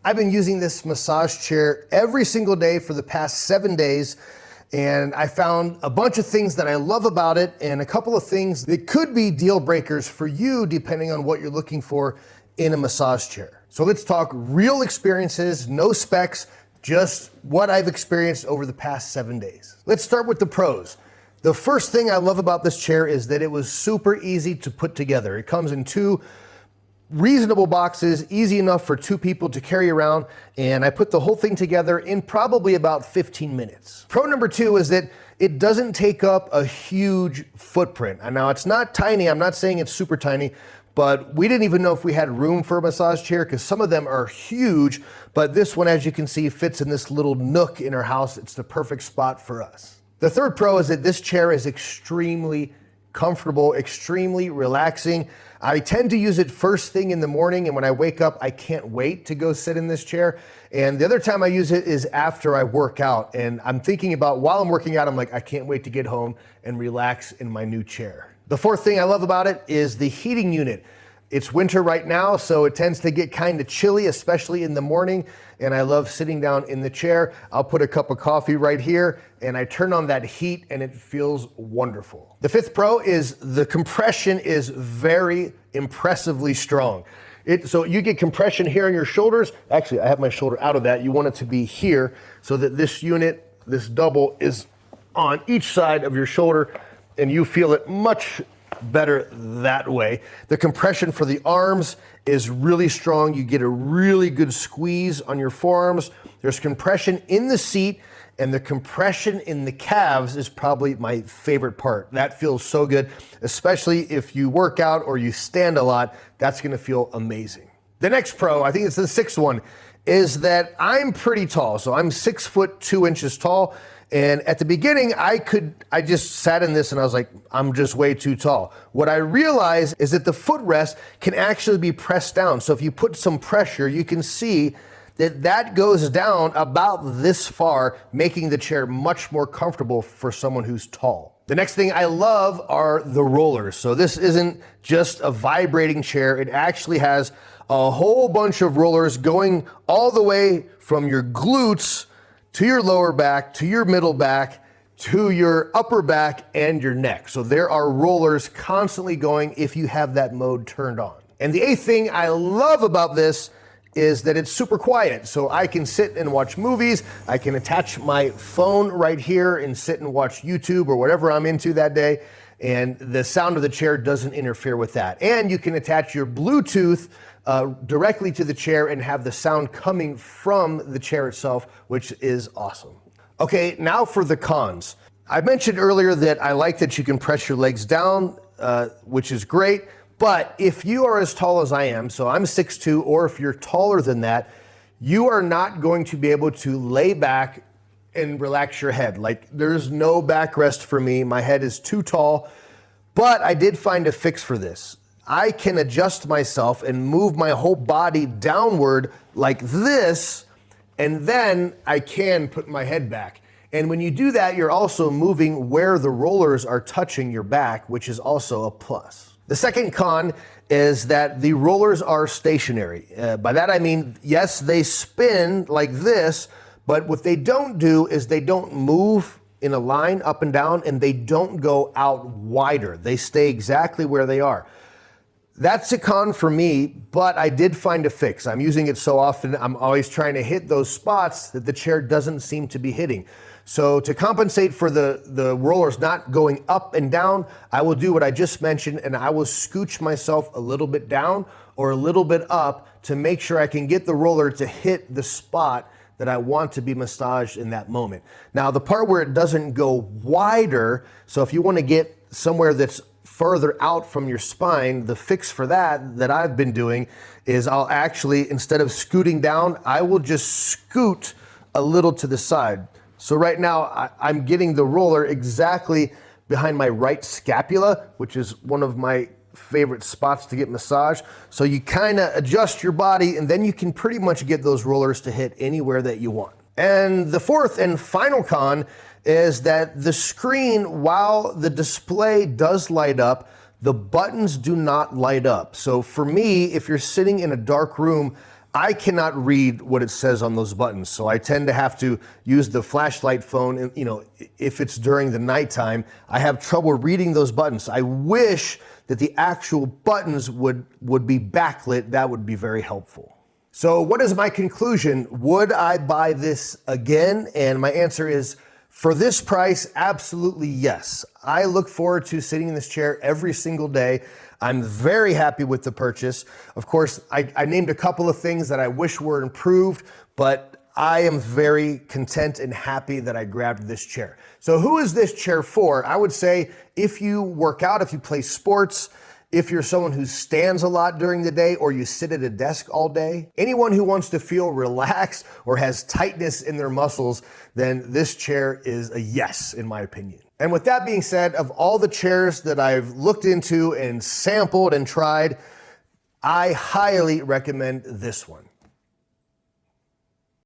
I've been using this massage chair every single day for the past 7 days, and I found a bunch of things that I love about it and a couple of things that could be deal breakers for you depending on what you're looking for in a massage chair. So let's talk real experiences, no specs, just what I've experienced over the past 7 days. Let's start with the pros. The first thing I love about this chair is that it was super easy to put together. It comes in 2 reasonable boxes, easy enough for 2 people to carry around, and I put the whole thing together in probably about 15 minutes. Pro number 2 is that it doesn't take up a huge footprint. And now it's not tiny, I'm not saying it's super tiny, but we didn't even know if we had room for a massage chair because some of them are huge, but this one, as you can see, fits in this little nook in our house. It's the perfect spot for us. The third pro is that this chair is extremely comfortable, extremely relaxing. I tend to use it first thing in the morning, and when I wake up, I can't wait to go sit in this chair. And the other time I use it is after I work out, and I'm thinking about while I'm working out, I'm like, I can't wait to get home and relax in my new chair. The fourth thing I love about it is the heating unit. It's winter right now, so it tends to get kind of chilly, especially in the morning, and I love sitting down in the chair. I'll put a cup of coffee right here, and I turn on that heat, and it feels wonderful. The fifth pro is the compression is very impressively strong. So you get compression here on your shoulders. Actually, I have my shoulder out of that. You want it to be here so that this unit, this double, is on each side of your shoulder, and you feel it much better that way. The compression for the arms is really strong. You get a really good squeeze on your forearms. There's compression in the seat, and the compression in the calves is probably my favorite part. That feels so good, especially if you work out or you stand a lot. That's gonna feel amazing. The next pro, I think it's the 6th one, is that I'm pretty tall. So I'm 6 foot 2 inches tall. And at the beginning, I just sat in this and I was like, I'm just way too tall. What I realized is that the footrest can actually be pressed down. So if you put some pressure, you can see that that goes down about this far, making the chair much more comfortable for someone who's tall. The next thing I love are the rollers. So this isn't just a vibrating chair. It actually has a whole bunch of rollers going all the way from your glutes to your lower back, to your middle back, to your upper back and your neck. So there are rollers constantly going if you have that mode turned on. And the 8th thing I love about this is that it's super quiet. So I can sit and watch movies. I can attach my phone right here and sit and watch YouTube or whatever I'm into that day. And the sound of the chair doesn't interfere with that. And you can attach your Bluetooth directly to the chair and have the sound coming from the chair itself, which is awesome. Okay, now for the cons. I mentioned earlier that I like that you can press your legs down, which is great, but if you are as tall as I am, so I'm 6'2", or if you're taller than that, you are not going to be able to lay back and relax your head. Like, there's no backrest for me. My head is too tall, but I did find a fix for this. I can adjust myself and move my whole body downward like this, and then I can put my head back. And when you do that, you're also moving where the rollers are touching your back, which is also a plus. The second con is that the rollers are stationary. By that I mean, yes, they spin like this, but what they don't do is they don't move in a line up and down, and they don't go out wider. They stay exactly where they are. That's a con for me, but I did find a fix. I'm using it so often, I'm always trying to hit those spots that the chair doesn't seem to be hitting. So to compensate for the rollers not going up and down, I will do what I just mentioned, and I will scooch myself a little bit down or a little bit up to make sure I can get the roller to hit the spot that I want to be massaged in that moment. Now, the part where it doesn't go wider, so if you want to get somewhere that's further out from your spine, the fix for that I've been doing is I'll actually, instead of scooting down, I will just scoot a little to the side. So right now I'm getting the roller exactly behind my right scapula, which is one of my favorite spots to get massage. So you kind of adjust your body, and then you can pretty much get those rollers to hit anywhere that you want. And the fourth and final con is that the screen, while the display does light up, the buttons do not light up. So for me, if you're sitting in a dark room, I cannot read what it says on those buttons, so I tend to have to use the flashlight phone. And, you know, if it's during the nighttime, I have trouble reading those buttons. I wish that the actual buttons would be backlit. That would be very helpful. So what is my conclusion? Would I buy this again? And my answer is, for this price, absolutely yes. I look forward to sitting in this chair every single day. I'm very happy with the purchase. Of course, I named a couple of things that I wish were improved, but I am very content and happy that I grabbed this chair. So who is this chair for? I would say if you work out, if you play sports, if you're someone who stands a lot during the day or you sit at a desk all day, anyone who wants to feel relaxed or has tightness in their muscles, then this chair is a yes, in my opinion. And with that being said, of all the chairs that I've looked into and sampled and tried, I highly recommend this one.